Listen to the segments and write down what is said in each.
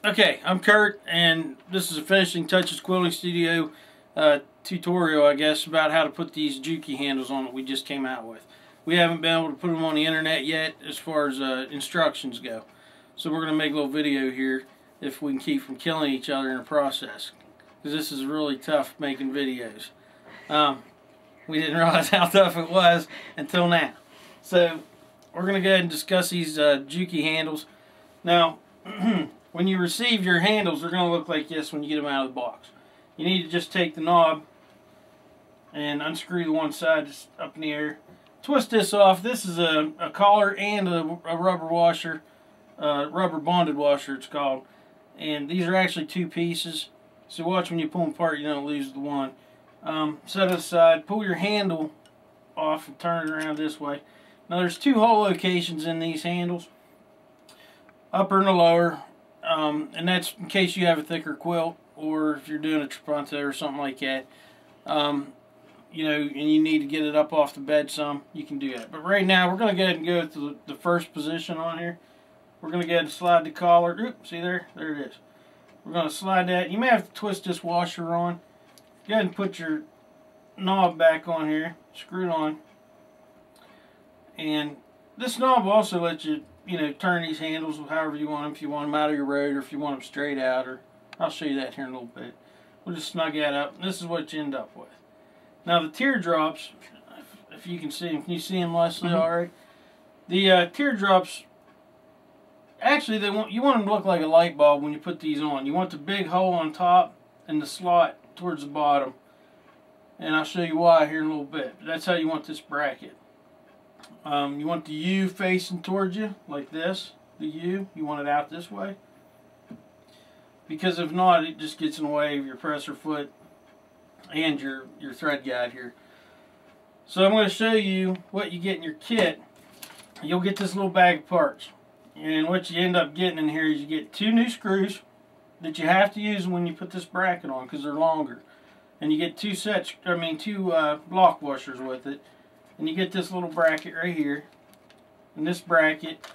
Okay, I'm Kurt, and this is a Finishing Touches Quilting Studio tutorial, I guess, about how to put these Juki handles on that we just came out with. We haven't been able to put them on the internet yet as far as instructions go. So we're going to make a little video here if we can keep from killing each other in the process. Because this is really tough making videos. We didn't realize how tough it was until now. So we're going to go ahead and discuss these Juki handles. Now, when you receive your handles, they're going to look like this when you get them out of the box. You need to just take the knob and unscrew the one side just up in the air. Twist this off. This is a collar and a rubber washer, rubber bonded washer it's called. And these are actually two pieces. So watch when you pull them apart, you don't lose the one. Set it aside. Pull your handle off and turn it around this way. Now there's two hole locations in these handles, upper and the lower. And that's in case you have a thicker quilt, or if you're doing a trapunto or something like that. You know, and you need to get it up off the bed some, you can do that. But right now, we're going to go ahead and go to the first position on here. We're going to go ahead and slide the collar. Oop, see there? There it is. We're going to slide that. You may have to twist this washer on. Go ahead and put your knob back on here. Screw it on. And this knob will also let you, turn these handles however you want them. If you want them out of your road, or if you want them straight out, or I'll show you that here in a little bit. We'll just snug that up. And this is what you end up with. Now the teardrops, if you can see them, can you see them, Leslie? All right. The teardrops, actually, you want them to look like a light bulb when you put these on. You want the big hole on top and the slot towards the bottom, and I'll show you why here in a little bit. But that's how you want this bracket. You want the U facing towards you, like this. The U, you want it out this way. Because if not, it just gets in the way of your presser foot and your thread guide here. So I'm going to show you what you get in your kit. You'll get this little bag of parts. And what you end up getting in here is you get two new screws that you have to use when you put this bracket on because they're longer. And you get two block washers with it. And you get this little bracket right here. And this bracket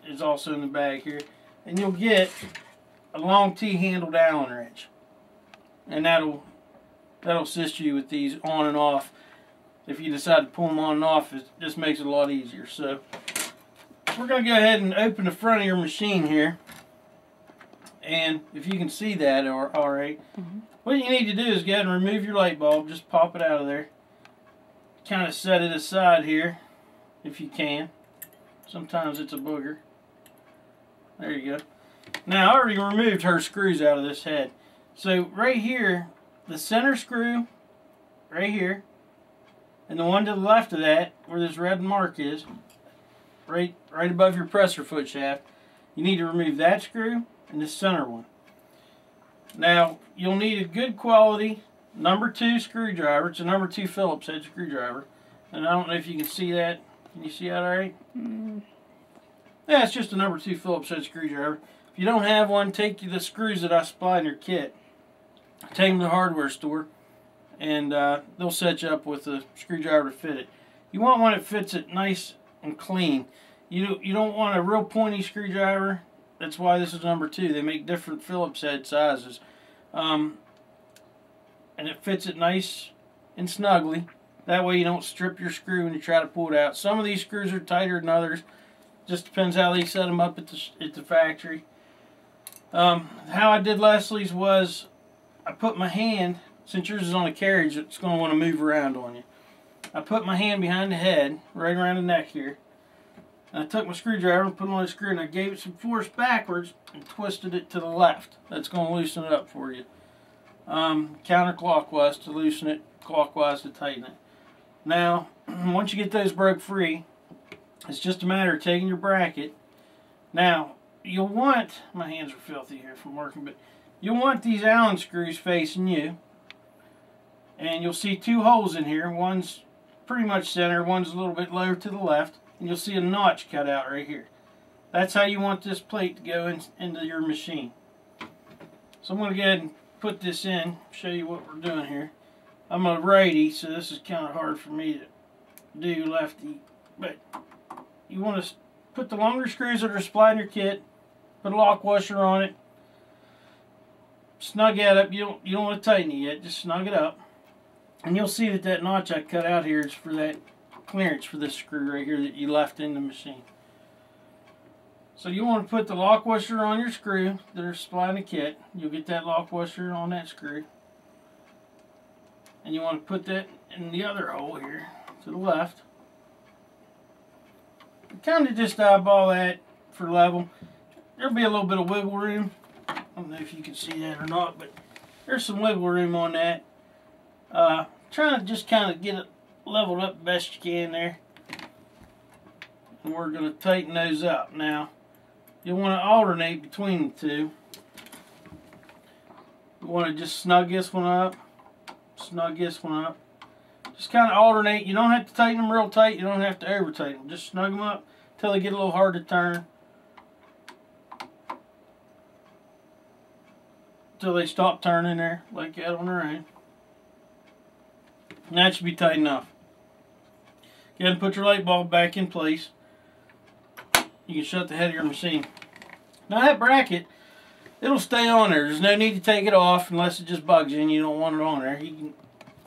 is also in the bag here. And you'll get a long T-handled Allen wrench. And that'll assist you with these on and off. If you decide to pull them on and off, it just makes it a lot easier. So we're going to go ahead and open the front of your machine here. And if you can see that, all right, what you need to do is go ahead and remove your light bulb. Just pop it out of there. Kind of set it aside here, if you can. Sometimes it's a booger. There you go. Now, I already removed her screws out of this head. So right here, the center screw, right here, and the one to the left of that, where this red mark is, right above your presser foot shaft, you need to remove that screw and the center one. Now, you'll need a good quality number 2 screwdriver. It's a number 2 Phillips head screwdriver. And I don't know if you can see that. Can you see that all right? Yeah, it's just a number 2 Phillips head screwdriver. If you don't have one, take the screws that I supply in your kit. Take them to the hardware store, and they'll set you up with a screwdriver to fit it. You want one that fits it nice and clean. You don't want a real pointy screwdriver. That's why this is number 2. They make different Phillips head sizes. And it fits it nice and snugly. That way you don't strip your screw when you try to pull it out. Some of these screws are tighter than others. Just depends how they set them up at the factory. How I did Leslie's was I put my hand, since yours is on a carriage, it's going to want to move around on you. I put my hand behind the head, right around the neck here. And I took my screwdriver and put it on the screw, and I gave it some force backwards and twisted it to the left. That's going to loosen it up for you. Counterclockwise to loosen it, clockwise to tighten it. Now, once you get those broke free, it's just a matter of taking your bracket. Now, you'll want, my hands are filthy here from working, but you'll want these Allen screws facing you. And you'll see two holes in here. One's pretty much center, one's a little bit lower to the left. And you'll see a notch cut out right here. That's how you want this plate to go into your machine. So I'm going to go ahead and put this in, show you what we're doing here. I'm a righty, so this is kind of hard for me to do lefty. But you want to put the longer screws that are supplied in your kit, put a lock washer on it, snug that up. You don't want to tighten it yet. Just snug it up. And you'll see that that notch I cut out here is for that clearance for this screw right here that you left in the machine. So you want to put the lock washer on your screw that are supplying the kit. You'll get that lock washer on that screw. And you want to put that in the other hole here to the left. Kind of just eyeball that for level. There'll be a little bit of wiggle room. I don't know if you can see that or not, but there's some wiggle room on that. Trying to just kind of get it leveled up the best you can there. And we're going to tighten those up. Now, you'll want to alternate between the two. You want to just snug this one up, snug this one up. Just kind of alternate. You don't have to tighten them real tight. You don't have to over tighten them. Just snug them up until they get a little hard to turn. Until they stop turning there like that on their own. And that should be tight enough. Go ahead and put your light bulb back in place. You can shut the head of your machine. Now that bracket, it'll stay on there. There's no need to take it off unless it just bugs you and you don't want it on there. You can,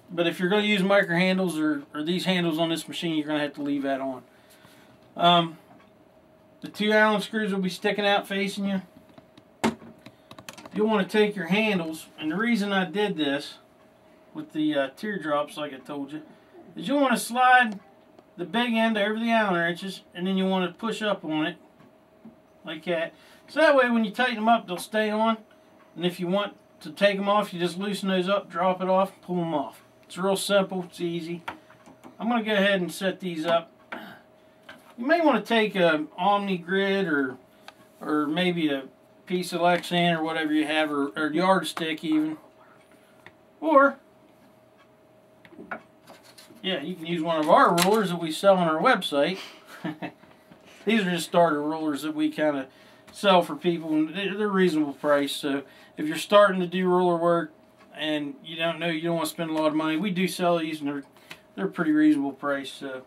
but if you're going to use micro handles or these handles on this machine, you're going to have to leave that on. The 2 Allen screws will be sticking out facing you. You'll want to take your handles, and the reason I did this with the teardrops, like I told you, is you'll want to slide the big end over the Allen wrenches, and then you want to push up on it like that. So that way when you tighten them up, they'll stay on. And if you want to take them off, you just loosen those up, drop it off, pull them off. It's real simple, it's easy. I'm going to go ahead and set these up. You may want to take a Omni grid or maybe a piece of Lexan or whatever you have, or yardstick even. Or, yeah, you can use one of our rulers that we sell on our website. These are just starter rulers that we kind of sell for people, and they're reasonable price. So if you're starting to do ruler work and you don't want to spend a lot of money, we do sell these, and they're pretty reasonable price. So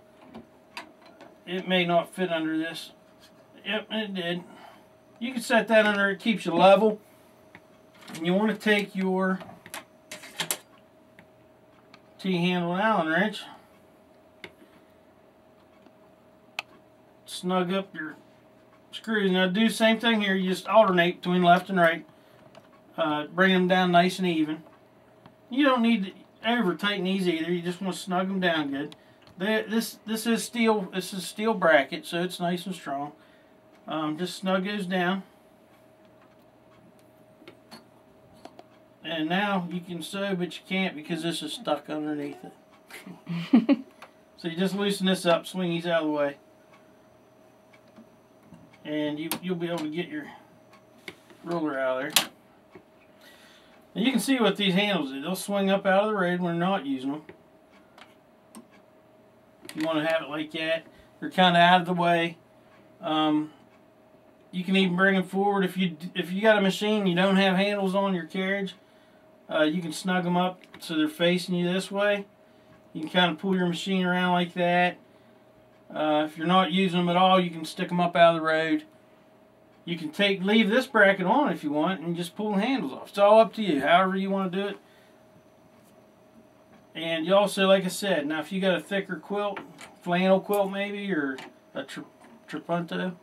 it may not fit under this. Yep, it did. You can set that under, it keeps you level. And you want to take your T-handle Allen wrench, snug up your screws. Now do the same thing here. You just alternate between left and right. Bring them down nice and even. You don't need to over tighten these either. You just want to snug them down good. This is steel. This is steel bracket, so it's nice and strong. Just snug those down. And now you can sew, but you can't because this is stuck underneath it. So you just loosen this up, swing these out of the way, and you'll be able to get your ruler out of there. And you can see what these handles do. They'll swing up out of the road when we're not using them. If you want to have it like that, they're kind of out of the way. You can even bring them forward. If you got a machine you don't have handles on your carriage, you can snug them up so they're facing you this way. You can kind of pull your machine around like that. If you're not using them at all, you can stick them up out of the road. You can leave this bracket on if you want and just pull the handles off. It's all up to you, however you want to do it. And you also, like I said, now if you got a thicker quilt, flannel quilt maybe, or a trapunto,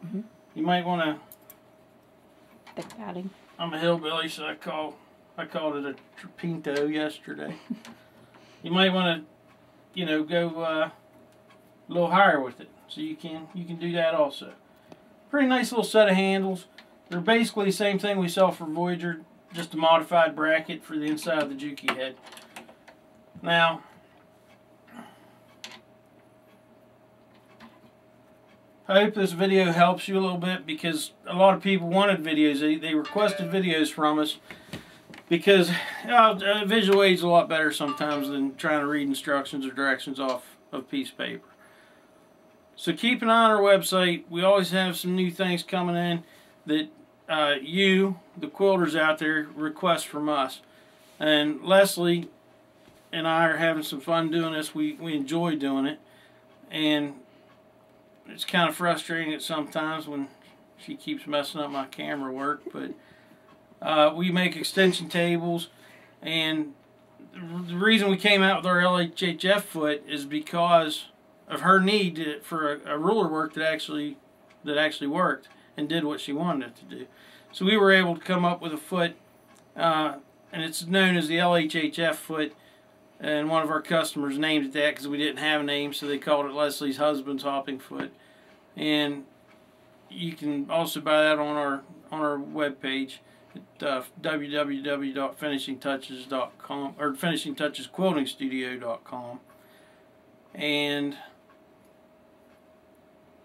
you might want to. Thick padding. I'm a hillbilly, so I called it a trapinto yesterday. You might want to, go a little higher with it, so you can do that also. Pretty nice little set of handles. They're basically the same thing we sell for Voyager, just a modified bracket for the inside of the Juki head. Now, I hope this video helps you a little bit, because a lot of people wanted videos. They requested videos from us because visual aid's a lot better sometimes than trying to read instructions or directions off of a piece of paper. So keep an eye on our website. We always have some new things coming in that you, the quilters out there, request from us. And Leslie and I are having some fun doing this. We enjoy doing it. And it's kind of frustrating at sometimes when she keeps messing up my camera work, but We make extension tables, and the reason we came out with our LHHF foot is because of her need for a ruler work that actually worked and did what she wanted it to do. So we were able to come up with a foot, and it's known as the LHHF foot, and one of our customers named it that because we didn't have a name, so they called it Leslie's husband's hopping foot. And you can also buy that on our webpage at www.finishingtouches.com or finishingtouchesquiltingstudio.com, and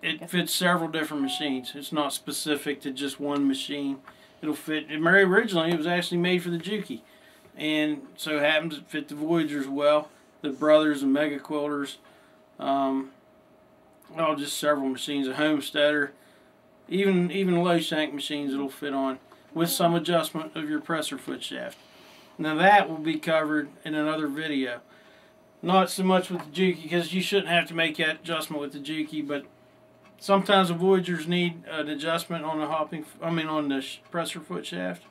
it fits several different machines. It's not specific to just one machine. It'll fit. Originally, it was actually made for the Juki, and so it happens it fit the Voyagers well, the Brothers and Mega Quilters, just several machines, a Homesteader, even low shank machines it'll fit on, with some adjustment of your presser foot shaft. Now that will be covered in another video. Not so much with the Juki, because you shouldn't have to make that adjustment with the Juki, but sometimes the Voyagers need an adjustment on the on the presser foot shaft,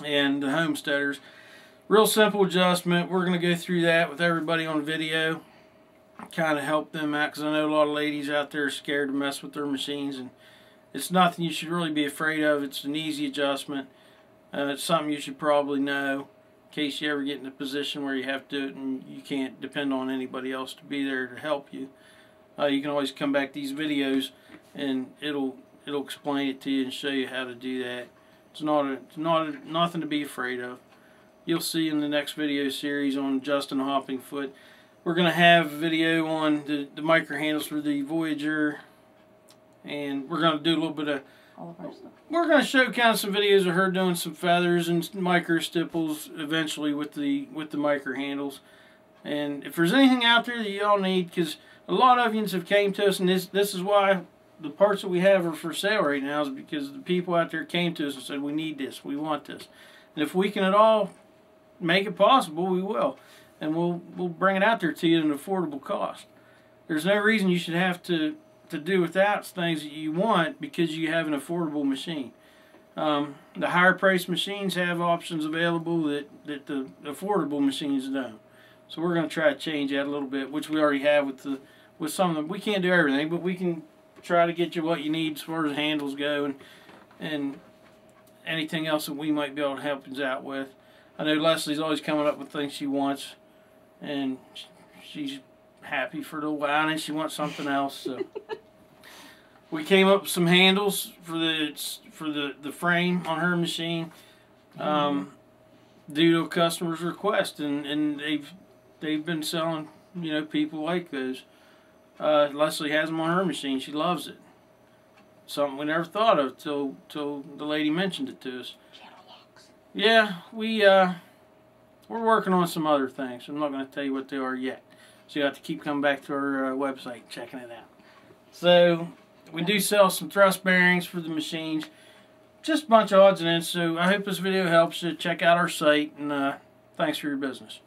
and the Homesteaders. Real simple adjustment. We're going to go through that with everybody on video, kind of help them out, because I know a lot of ladies out there are scared to mess with their machines, and it's nothing you should really be afraid of. It's an easy adjustment. It's something you should probably know in case you ever get in a position where you have to do it and you can't depend on anybody else to be there to help you. You can always come back to these videos and it'll explain it to you and show you how to do that. It's nothing to be afraid of. You'll see in the next video series on adjusting a hopping foot. We're going to have a video on the micro handles for the Voyager, and we're going to do a little bit of All of our stuff. We're going to show kind of some videos of her doing some feathers and micro stipples eventually with the micro handles. And if there's anything out there that y'all need, because a lot of you have came to us, and this is why the parts that we have are for sale right now, is because the people out there came to us and said, we need this, we want this. And if we can at all make it possible, we will. And we'll bring it out there to you at an affordable cost. There's no reason you should have to do without things that you want because you have an affordable machine. The higher priced machines have options available that the affordable machines don't. So we're going to try to change that a little bit, which we already have with some of them. We can't do everything, but we can try to get you what you need as far as handles go, and anything else that we might be able to help you out with. I know Leslie's always coming up with things she wants, and she's happy for a little while, and then she wants something else. So we came up with some handles for the frame on her machine, due to a customer's request, and they've been selling. People like those. Leslie has them on her machine. She loves it. Something we never thought of till the lady mentioned it to us. Yeah, we're working on some other things. I'm not going to tell you what they are yet. So you have to keep coming back to our website, checking it out. So we do sell some thrust bearings for the machines. Just a bunch of odds and ends. So I hope this video helps you. Check out our site, and thanks for your business.